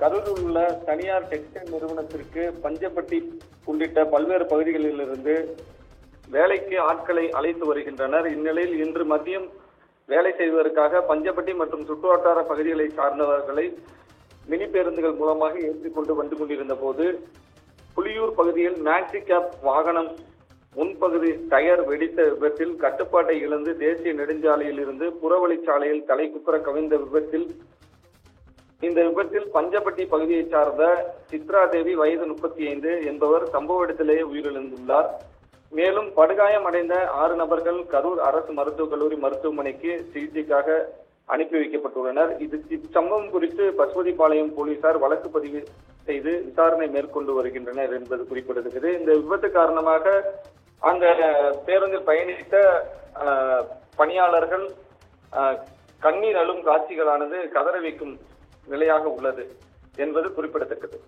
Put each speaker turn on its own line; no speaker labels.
கரூரில் உள்ள தனியார் டெக்ஸ்டைல் நிறுவனத்திற்கு பஞ்சப்பட்டி உள்ளிட்ட பல்வேறு பகுதிகளிலிருந்து வேலைக்கு ஆட்களை அழைத்து வருகின்றனர். இந்நிலையில் இன்று மதியம் வேலை செய்வதற்காக பஞ்சப்பட்டி மற்றும் சுற்றுவட்டார பகுதிகளை சார்ந்தவர்களை மினி பேருந்துகள் மூலமாக ஏற்றிக்கொண்டு வந்து கொண்டிருந்த போது புலியூர் பகுதியில் மேக்ஸி கேப் வாகனம் முன்பகுதி டயர் வெடித்த விபத்தில் கட்டுப்பாட்டை இழந்து தேசிய நெடுஞ்சாலையில் இருந்து புறவழிச்சாலையில் தலைக்குப்புற கவிழ்ந்த இந்த விபத்தில் பஞ்சப்பட்டி பகுதியை சார்ந்த சித்ரா தேவி வயது 35 என்பவர் சம்பவ இடத்திலேயே உயிரிழந்துள்ளார். மேலும் படுகாயம் அடைந்த 6 நபர்கள் கரூர் அரசு மருத்துவக் கல்லூரி மருத்துவமனைக்கு சிகிச்சைக்காக அனுப்பி வைக்கப்பட்டுள்ளனர். இச்சம்பவம் குறித்து பசுபதிபாளையம் போலீசார் வழக்கு பதிவு செய்து விசாரணை மேற்கொண்டு வருகின்றனர் என்பது குறிப்பிடத்தக்கது. இந்த விபத்து காரணமாக அந்த பேருந்தில் பயணித்த பணியாளர்கள் கண்ணீர் அழும் காட்சிகளானது கதற வைக்கும் நிலையாக உள்ளது என்பது குறிப்பிடத்தக்கது.